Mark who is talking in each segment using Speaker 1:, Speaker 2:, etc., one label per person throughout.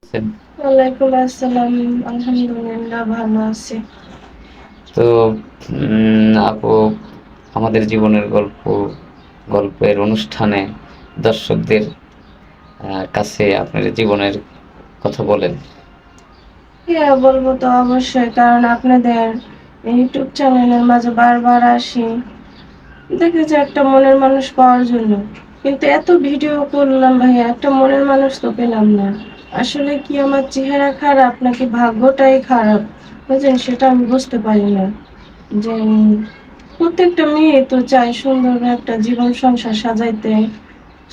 Speaker 1: আছেন?
Speaker 2: ওয়ালাইকুম আসসালাম। আলহামদুলিল্লাহ ভালো আছি।
Speaker 1: তো আপু আমাদের জীবনের গল্পের অনুষ্ঠানে দর্শকদের কাছে আপনার জীবনের কথা বলেন।
Speaker 2: হ্যাঁ, বলবো তো অবশ্যই, কারণ আপনাদের ইউটিউব চ্যানেলের মাঝে বারবার আসি, দেখি যে একটা মনের মানুষ পাওয়ার জন্য। কিন্তু এত ভিডিও করলাম ভাইয়া, একটা মনের মানুষ তো পেলাম না। আসলে কি আমার চেহারা খারাপ নাকি ভাগ্যটাই খারাপ, বুঝলেন, সেটা আমি বুঝতে পারি না। যে প্রত্যেকটা মেয়ে তো চায় সুন্দর একটা জীবন সংসার সাজাইতে,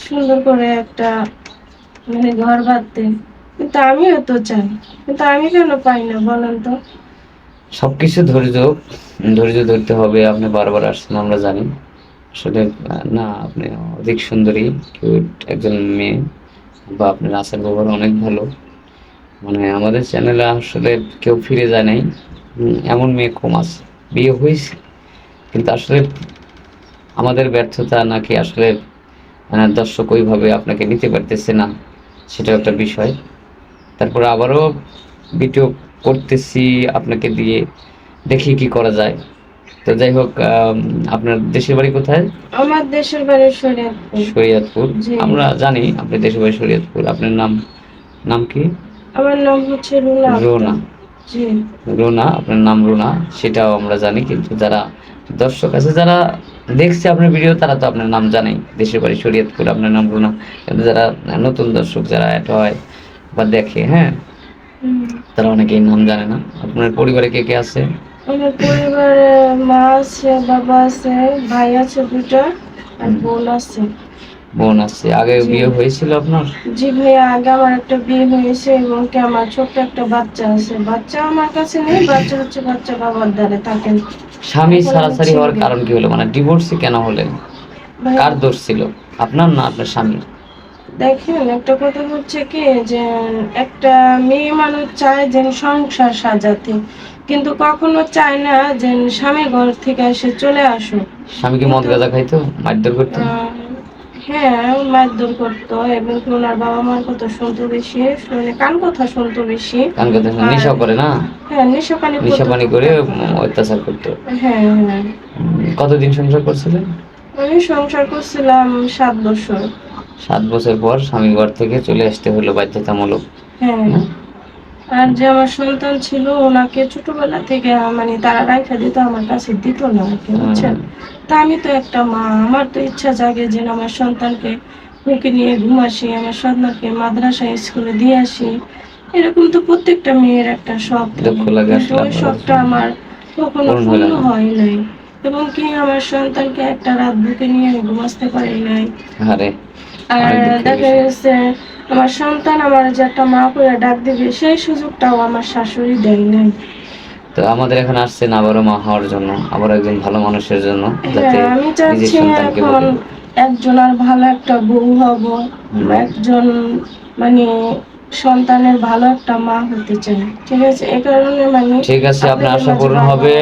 Speaker 2: সুন্দর করে একটা ঘর বাঁধতে। কিন্তু আমিও তো চাই, কিন্তু আমি কেন পাই না বলেন তো?
Speaker 1: সবকিছু ধৈর্য ধরতে হবে। আপনি বারবার আসছেন আমরা জানি। আসলে না, আপনি অধিক সুন্দরী, কিউট একজন মেয়ে, বা আপনার আচার ব্যবহার অনেক ভালো। মানে আমাদের চ্যানেলে আসলে কেউ ফিরে যায় নাই, এমন মেয়ে কম আছে। বিয়ে হয়েছে, কিন্তু আসলে আমাদের ব্যর্থতা নাকি আসলে দর্শক ওইভাবে আপনাকে নিতে পারতেছে না, সেটাও একটা বিষয়। তারপরে আবারও ভিডিও করতেছি আপনাকে দিয়ে, দেখি কি করা যায়। তো যাই হোক, আপনার দেশের বাড়ি কোথায়?
Speaker 2: আমার দেশের বাড়ি শরীয়তপুর।
Speaker 1: শরীয়তপুর।
Speaker 2: জি।
Speaker 1: আমরা জানি আপনার দেশের বাড়ি শরীয়তপুর। আপনার নাম নাম কি?
Speaker 2: আমার নাম হচ্ছে রুনা আক্তার।
Speaker 1: রোনা।
Speaker 2: জি।
Speaker 1: রুনা, আপনার নাম রুনা, সেটাও আমরা জানি। কিন্তু যারা দর্শক আছে, যারা দেখছে আপনার ভিডিও, তারা তো আপনার নাম জানেই। দেশের বাড়ি শরীয়তপুর, আপনার নাম রুনা। কিন্তু যারা নতুন দর্শক যারা অ্যাড হয় বা দেখে, হ্যাঁ,
Speaker 2: হুম।
Speaker 1: তারা অনেকেই নাম জানে না। আপনার পরিবারে কে কে আছে?
Speaker 2: আমার পরিবারে মা আছে, বাবা আছে, ভাই আছে দুটা, আর
Speaker 1: হুম,
Speaker 2: বোন আছে।
Speaker 1: বোন আছে। আগে
Speaker 2: জি।
Speaker 1: বিয়ে হয়েছিল আপনার?
Speaker 2: জি ভাইয়া, আগে আমার একটা বিয়ে হয়েছে এবং কি আমার ছোট্ট একটা বাচ্চা আছে। বাচ্চা আমার কাছে নেই, বাচ্চা হচ্ছে বাচ্চা বাবার দ্বারে থাকেন।
Speaker 1: স্বামী
Speaker 2: এখন আমি
Speaker 1: ছাড়াছাড়ি হওয়ার
Speaker 2: ছিঙ্গেল।
Speaker 1: কারণ কি হলো? মানে ডিভোর্সে কেন হলেন?
Speaker 2: ভাইয়া
Speaker 1: কার দোষ ছিল? আপনার না আপনার স্বামীর?
Speaker 2: দেখেন, একটা কথা হচ্ছে কি, যে একটা মেয়ে মানুষ চায় যে সংসার সাজাতে, কিন্তু কখনো চায় না যে স্বামী ঘর থেকে এসে চলে আসুক।
Speaker 1: স্বামী কি মদ
Speaker 2: কিন্তু
Speaker 1: গাঁজা খাইতো? মারধর করতো?
Speaker 2: আহ, হ্যাঁ, মারধর করতো এবং কি ওনার বাবা মার কথা শুনতো বেশি, শুনে কান কথা শুনতো বেশি।
Speaker 1: কান কথা শুনে
Speaker 2: আর
Speaker 1: নেশাও করে না?
Speaker 2: হ্যাঁ, নেশা পানি
Speaker 1: নেশা
Speaker 2: করতো
Speaker 1: পানি করে
Speaker 2: টুকটাক।
Speaker 1: অত্যাচার করতো।
Speaker 2: হ্যাঁ, হ্যাঁ।
Speaker 1: কতদিন সংসার করছিলেন?
Speaker 2: আমি সংসার করছিলাম 7 বছর।
Speaker 1: 7 বছর পর স্বামীর ঘর থেকে চলে আসতে হলো বাধ্যতামূলক।
Speaker 2: হ্যাঁ।
Speaker 1: হ্যাঁ?
Speaker 2: আর যে আমার সন্তান ছিল, ওনাকে ছোটবেলা থেকে তারা রাইখা দিত, আমার কাছে দিত না আর কি, বুঝছেন। তা আমি তো একটা মা, আমার তো ইচ্ছা জাগে যে আমার সন্তানকে বুকে নিয়ে ঘুমাসি, আমার সন্তানকে মাদ্রাসায় স্কুলে দিয়ে আসি। এরকম তো প্রত্যেকটা মেয়ের একটা শখ
Speaker 1: দুঃখ
Speaker 2: থাকে,
Speaker 1: লাগে
Speaker 2: কিন্তু
Speaker 1: আসলে
Speaker 2: ওই
Speaker 1: আপনার কথা
Speaker 2: শখটা
Speaker 1: শুনে।
Speaker 2: আমার কখনো
Speaker 1: পূরণ হলো
Speaker 2: পূর্ণ
Speaker 1: না।
Speaker 2: হয় নাই। এবং কি আমার সন্তানকে একটা রাত বুকে নিয়ে আমি ঘুমাতে পারি নাই।
Speaker 1: আরে,
Speaker 2: আর
Speaker 1: অনেক দুঃখের
Speaker 2: দেখা
Speaker 1: বিষয়।
Speaker 2: গেছে আমার সন্তান আমার যে একটা মা করে ডাক দিবে, সেই সুযোগটাও আমার শাশুড়ি দেয় নাই।
Speaker 1: তো আমাদের এখানে আসছেন আবারও মা হওয়ার জন্য, আবার একজন ভালো মানুষের জন্য, যাতে
Speaker 2: হ্যাঁ, আমি
Speaker 1: নিজের
Speaker 2: চাচ্ছি
Speaker 1: সন্তানকে
Speaker 2: এখন
Speaker 1: বুকে।
Speaker 2: একজন আর ভালো একটা বউ হব,
Speaker 1: হুম,
Speaker 2: একজন মানে সন্তানের ভালো একটা মা হতে চাই। ঠিক আছে, এই কারণে
Speaker 1: ঠিক আছে, আপনার
Speaker 2: আপনাদের
Speaker 1: আশা
Speaker 2: মাঝে
Speaker 1: পূরণ
Speaker 2: বারবার
Speaker 1: হবে।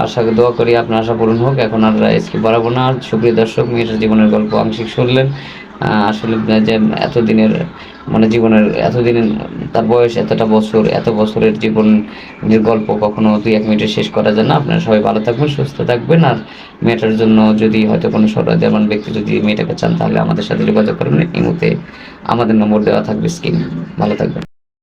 Speaker 2: আসি।
Speaker 1: আশা দোয়া করি আপনার আশা পূরণ হোক। এখন আর স্কিপ বাড়াবো না। সুপ্রিয় দর্শক, মেয়েটার জীবনের গল্প আংশিক শুনলেন। আসলে যে এতদিনের, মানে জীবনের এতদিন, তার বয়স এতটা বছর, এত বছরের জীবনের গল্প কখনো 2-1 মিনিটে শেষ করা যায় না। আপনারা সবাই ভালো থাকবেন, সুস্থ থাকবেন। আর মেয়েটার জন্য যদি হয়তো কোনো সহৃদয়বান ব্যক্তি যদি মেয়েটাকে চান, তাহলে আমাদের সাথে যোগাযোগ করবেন। এই মুহূর্তে আমাদের নম্বর দেওয়া থাকবে স্ক্রিনে। ভালো থাকবেন।